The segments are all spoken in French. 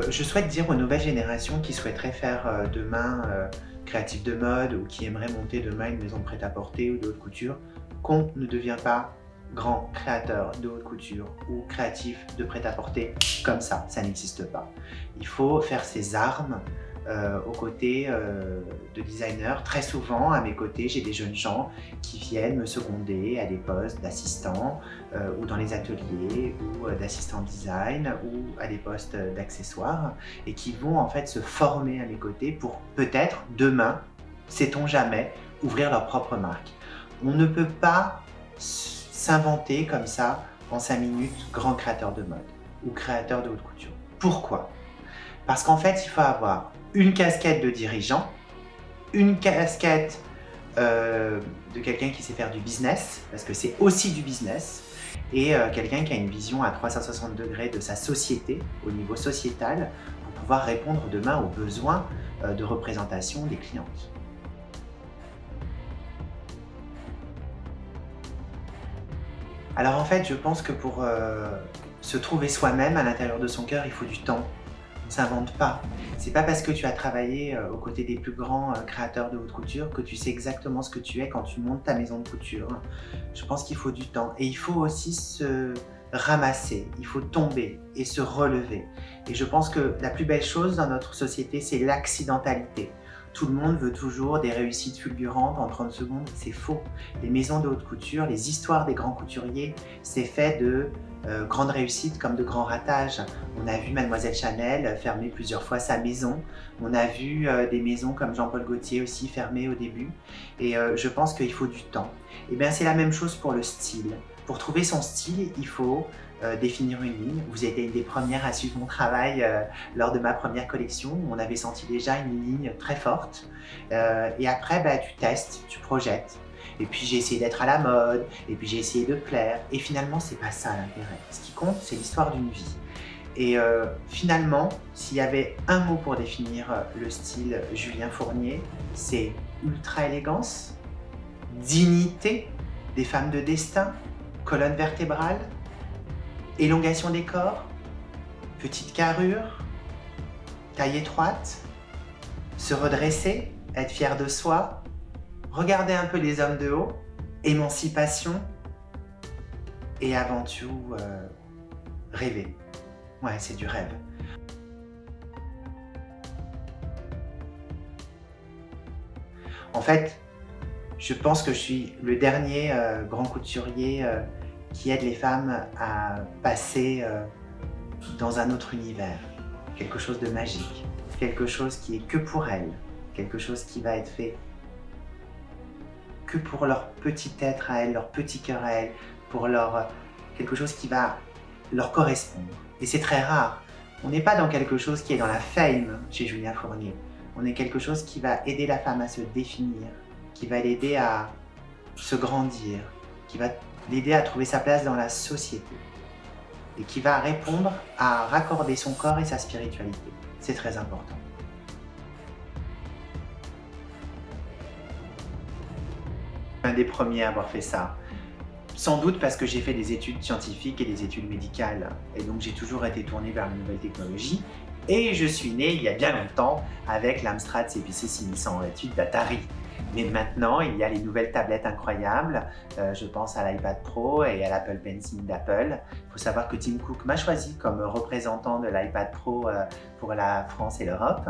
Je souhaite dire aux nouvelles générations qui souhaiteraient faire demain créatif de mode ou qui aimeraient monter demain une maison de prêt-à-porter ou de haute couture qu'on ne devient pas grand créateur de haute couture ou créatif de prêt-à-porter comme ça n'existe pas. Il faut faire ses armes aux côtés de designers. Très souvent, à mes côtés, j'ai des jeunes gens qui viennent me seconder à des postes d'assistant ou dans les ateliers ou d'assistant design ou à des postes d'accessoires et qui vont en fait se former à mes côtés pour peut-être demain, sait-on jamais, ouvrir leur propre marque. On ne peut pas s'inventer comme ça en 5 minutes grand créateur de mode ou créateur de haute couture. Pourquoi? Parce qu'en fait, il faut avoir une casquette de dirigeant, une casquette de quelqu'un qui sait faire du business, parce que c'est aussi du business, et quelqu'un qui a une vision à 360 degrés de sa société, au niveau sociétal, pour pouvoir répondre demain aux besoins de représentation des clientes. Alors en fait, je pense que pour se trouver soi-même à l'intérieur de son cœur, il faut du temps. On ne s'invente pas. C'est pas parce que tu as travaillé aux côtés des plus grands créateurs de haute couture que tu sais exactement ce que tu es quand tu montes ta maison de couture. Je pense qu'il faut du temps et il faut aussi se ramasser, il faut tomber et se relever. Et je pense que la plus belle chose dans notre société, c'est l'accidentalité. Tout le monde veut toujours des réussites fulgurantes en 30 secondes, c'est faux. Les maisons de haute couture, les histoires des grands couturiers, c'est fait de grandes réussites comme de grands ratages. On a vu Mademoiselle Chanel fermer plusieurs fois sa maison. On a vu des maisons comme Jean-Paul Gaultier aussi fermer au début. Et je pense qu'il faut du temps. Et bien c'est la même chose pour le style. Pour trouver son style, il faut définir une ligne. Vous avez été une des premières à suivre mon travail lors de ma première collection. On avait senti déjà une ligne très forte. Et après, tu testes, tu projettes. Et puis j'ai essayé d'être à la mode, et puis j'ai essayé de plaire. Et finalement, c'est pas ça l'intérêt. Ce qui compte, c'est l'histoire d'une vie. Et finalement, s'il y avait un mot pour définir le style Julien Fournier, c'est ultra élégance, dignité, des femmes de destin, colonne vertébrale, élongation des corps, petite carrure, taille étroite, se redresser, être fier de soi, regarder un peu les hommes de haut, émancipation et avant tout rêver. Ouais, c'est du rêve. En fait, je pense que je suis le dernier grand couturier qui aide les femmes à passer dans un autre univers. Quelque chose de magique, quelque chose qui est que pour elles, quelque chose qui va être fait que pour leur petit être à elles, leur petit cœur à elles, pour quelque chose qui va leur correspondre. Et c'est très rare. On n'est pas dans quelque chose qui est dans la fame chez Julien Fournier. On est quelque chose qui va aider la femme à se définir, qui va l'aider à se grandir, qui va l'aider à trouver sa place dans la société et qui va répondre à raccorder son corps et sa spiritualité. C'est très important. Un des premiers à avoir fait ça. Sans doute parce que j'ai fait des études scientifiques et des études médicales. Et donc j'ai toujours été tourné vers les nouvelles technologies. Et je suis né il y a bien longtemps avec l'Amstrad CPC 6128 d'Atari. Mais maintenant, il y a les nouvelles tablettes incroyables. Je pense à l'iPad Pro et à l'Apple Pencil d'Apple. Il faut savoir que Tim Cook m'a choisi comme représentant de l'iPad Pro pour la France et l'Europe.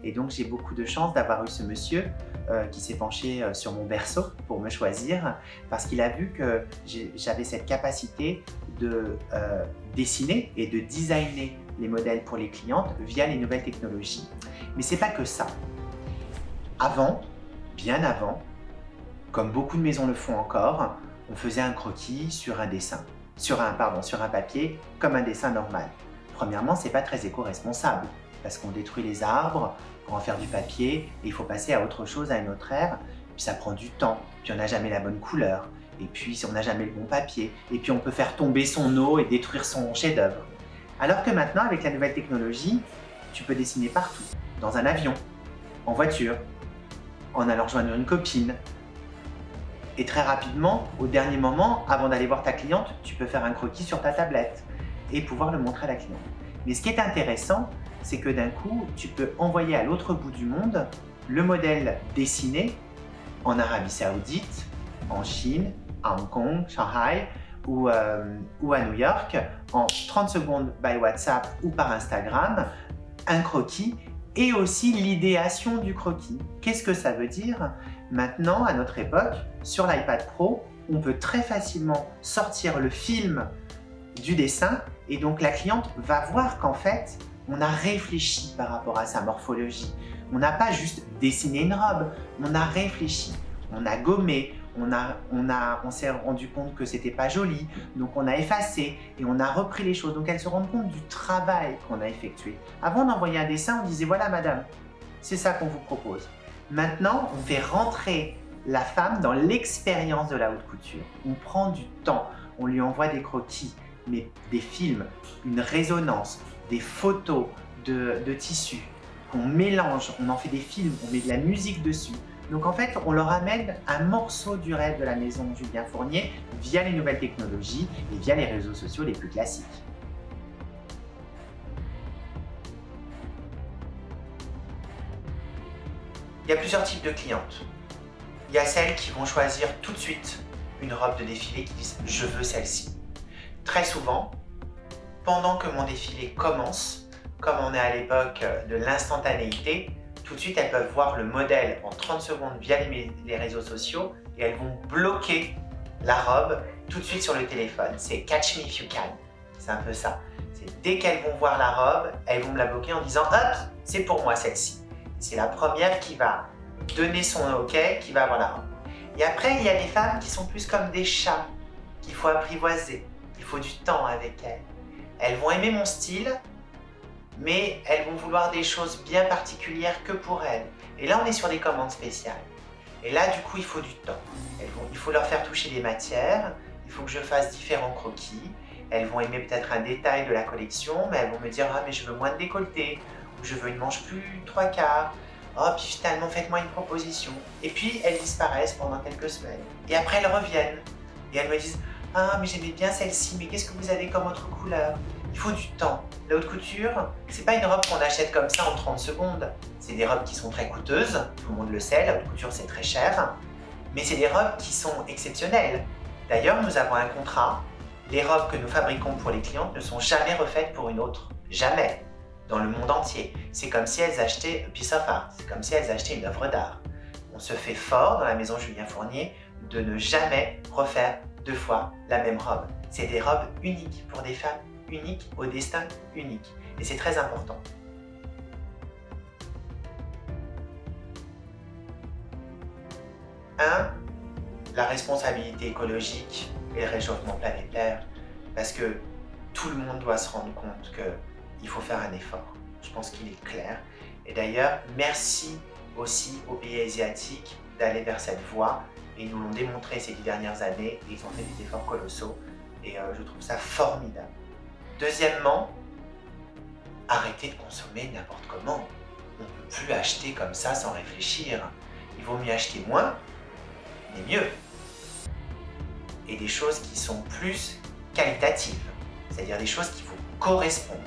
Et donc, j'ai beaucoup de chance d'avoir eu ce monsieur qui s'est penché sur mon berceau pour me choisir parce qu'il a vu que j'avais cette capacité de dessiner et de designer les modèles pour les clientes via les nouvelles technologies. Mais c'est pas que ça. Avant, bien avant, comme beaucoup de maisons le font encore, on faisait un croquis sur un dessin, sur un papier, comme un dessin normal. Premièrement, c'est pas très éco-responsable, parce qu'on détruit les arbres pour en faire du papier, et il faut passer à autre chose, à une autre ère, puis ça prend du temps, puis on n'a jamais la bonne couleur, et puis on n'a jamais le bon papier, et puis on peut faire tomber son eau et détruire son chef-d'œuvre. Alors que maintenant, avec la nouvelle technologie, tu peux dessiner partout, dans un avion, en voiture, en allant rejoindre une copine. Et très rapidement, au dernier moment, avant d'aller voir ta cliente, tu peux faire un croquis sur ta tablette et pouvoir le montrer à la cliente. Mais ce qui est intéressant, c'est que d'un coup, tu peux envoyer à l'autre bout du monde le modèle dessiné en Arabie Saoudite, en Chine, à Hong Kong, Shanghai ou à New York en 30 secondes by WhatsApp ou par Instagram, un croquis et aussi l'idéation du croquis. Qu'est-ce que ça veut dire? Maintenant, à notre époque, sur l'iPad Pro, on peut très facilement sortir le film du dessin et donc la cliente va voir qu'en fait, on a réfléchi par rapport à sa morphologie. On n'a pas juste dessiné une robe, on a réfléchi, on a gommé, on s'est rendu compte que c'était pas joli, donc on a effacé et on a repris les choses. Donc elles se rendent compte du travail qu'on a effectué. Avant d'envoyer un dessin, on disait voilà madame, c'est ça qu'on vous propose. Maintenant, on fait rentrer la femme dans l'expérience de la haute couture. On prend du temps, on lui envoie des croquis, mais des films, une résonance, des photos de tissus qu'on mélange, on en fait des films, on met de la musique dessus. Donc en fait, on leur amène un morceau du rêve de la maison Julien Fournier via les nouvelles technologies et via les réseaux sociaux les plus classiques. Il y a plusieurs types de clientes. Il y a celles qui vont choisir tout de suite une robe de défilé qui disent « je veux celle-ci ». Très souvent, pendant que mon défilé commence, comme on est à l'époque de l'instantanéité, tout de suite elles peuvent voir le modèle en 30 secondes via les réseaux sociaux et elles vont bloquer la robe tout de suite sur le téléphone. C'est catch me if you can, c'est un peu ça. Dès qu'elles vont voir la robe, elles vont me la bloquer en disant « hop, c'est pour moi celle-ci ». C'est la première qui va donner son OK, qui va avoir la robe. Et après, il y a des femmes qui sont plus comme des chats, qu'il faut apprivoiser, il faut du temps avec elles. Elles vont aimer mon style, mais elles vont vouloir des choses bien particulières que pour elles. Et là, on est sur des commandes spéciales. Et là, du coup, il faut du temps. Il faut leur faire toucher des matières, il faut que je fasse différents croquis. Elles vont aimer peut-être un détail de la collection, mais elles vont me dire « ah, mais je veux moins de décolleté » ou « je veux une manche plus 3/4 ». Oh, puis finalement, faites-moi une proposition. Et puis, elles disparaissent pendant quelques semaines. Et après, elles reviennent. Et elles me disent « ah, mais j'aimais bien celle-ci, mais qu'est-ce que vous avez comme autre couleur ?» Il faut du temps. La haute couture, c'est pas une robe qu'on achète comme ça en 30 secondes. C'est des robes qui sont très coûteuses, tout le monde le sait, la haute couture c'est très cher. Mais c'est des robes qui sont exceptionnelles. D'ailleurs, nous avons un contrat. Les robes que nous fabriquons pour les clientes ne sont jamais refaites pour une autre. Jamais. Dans le monde entier. C'est comme si elles achetaient a piece of art. C'est comme si elles achetaient une œuvre d'art. On se fait fort dans la maison Julien Fournier de ne jamais refaire deux fois la même robe. C'est des robes uniques pour des femmes uniques au destin unique. Et c'est très important. La responsabilité écologique et le réchauffement planétaire, parce que tout le monde doit se rendre compte qu'il faut faire un effort. Je pense qu'il est clair. Et d'ailleurs, merci aussi aux pays asiatiques d'aller vers cette voie. Et ils nous l'ont démontré ces 10 dernières années. Et ils ont fait des efforts colossaux. Et je trouve ça formidable. Deuxièmement, arrêtez de consommer n'importe comment. On ne peut plus acheter comme ça sans réfléchir. Il vaut mieux acheter moins, mais mieux. Et des choses qui sont plus qualitatives, c'est-à-dire des choses qui vous correspondent.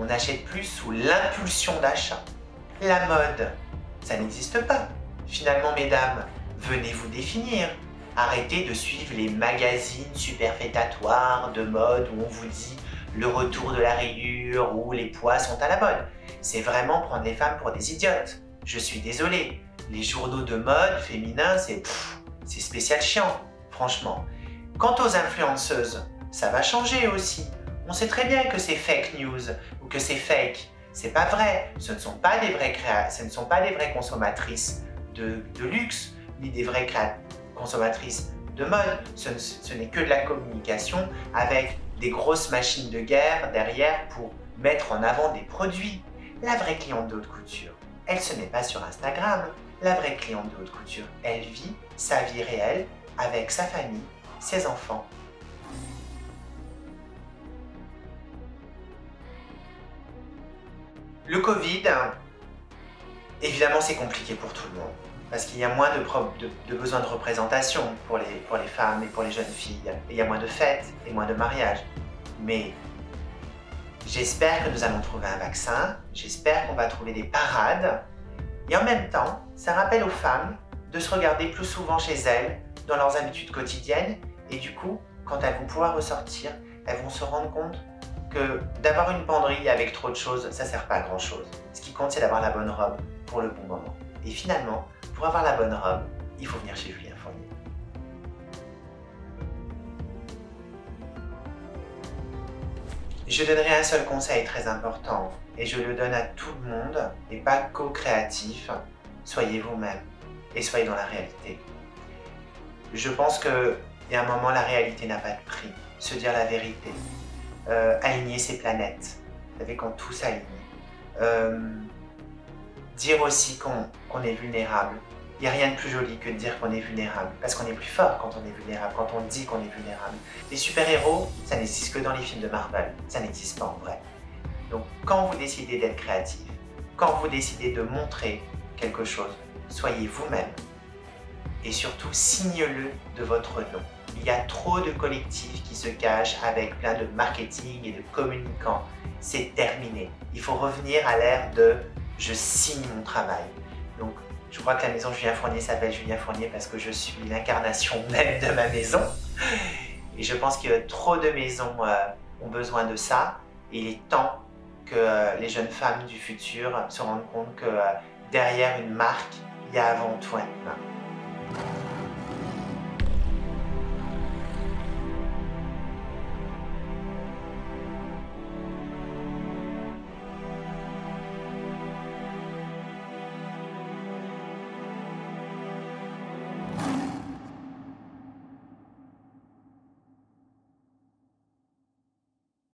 On n'achète plus sous l'impulsion d'achat. La mode, ça n'existe pas. Finalement, mesdames, venez vous définir. Arrêtez de suivre les magazines superfétatoires de mode où on vous dit le retour de la rayure ou les poids sont à la mode. C'est vraiment prendre les femmes pour des idiotes. Je suis désolée, les journaux de mode féminins, c'est spécial chiant, franchement. Quant aux influenceuses, ça va changer aussi. On sait très bien que c'est fake news ou que c'est fake. C'est pas vrai. Ce ne sont pas des vraies consommatrices de luxe, ni des vraies consommatrices de mode. Ce n'est que de la communication avec des grosses machines de guerre derrière pour mettre en avant des produits. La vraie cliente de haute couture, elle se met pas sur Instagram. La vraie cliente de haute couture, elle vit sa vie réelle avec sa famille, ses enfants. Le Covid, évidemment, c'est compliqué pour tout le monde parce qu'il y a moins de besoin de représentation pour les femmes et pour les jeunes filles. Et il y a moins de fêtes et moins de mariages. Mais j'espère que nous allons trouver un vaccin, j'espère qu'on va trouver des parades. Et en même temps, ça rappelle aux femmes de se regarder plus souvent chez elles, dans leurs habitudes quotidiennes. Et du coup, quand elles vont pouvoir ressortir, elles vont se rendre compte que d'avoir une penderie avec trop de choses, ça ne sert pas à grand chose. Ce qui compte, c'est d'avoir la bonne robe pour le bon moment. Et finalement, pour avoir la bonne robe, il faut venir chez Julien Fournier. Je donnerai un seul conseil très important, et je le donne à tout le monde, et pas qu'aux créatifs. Soyez vous-même, et soyez dans la réalité. Je pense qu'il y a un moment, la réalité n'a pas de prix. Se dire la vérité. Aligner ses planètes. Vous savez, quand tout s'aligne. Dire aussi qu'on est vulnérable. Il n'y a rien de plus joli que de dire qu'on est vulnérable. Parce qu'on est plus fort quand on est vulnérable, quand on dit qu'on est vulnérable. Les super-héros, ça n'existe que dans les films de Marvel. Ça n'existe pas en vrai. Donc, quand vous décidez d'être créatif, quand vous décidez de montrer quelque chose, soyez vous-même. Et surtout, signez-le de votre nom. Il y a trop de collectifs qui se cachent avec plein de marketing et de communicants. C'est terminé. Il faut revenir à l'ère de « je signe mon travail ». Donc, je crois que la maison Julien Fournier s'appelle Julien Fournier parce que je suis l'incarnation même de ma maison. Et je pense que trop de maisons ont besoin de ça. Et il est temps que les jeunes femmes du futur se rendent compte que derrière une marque, il y a avant tout un humain.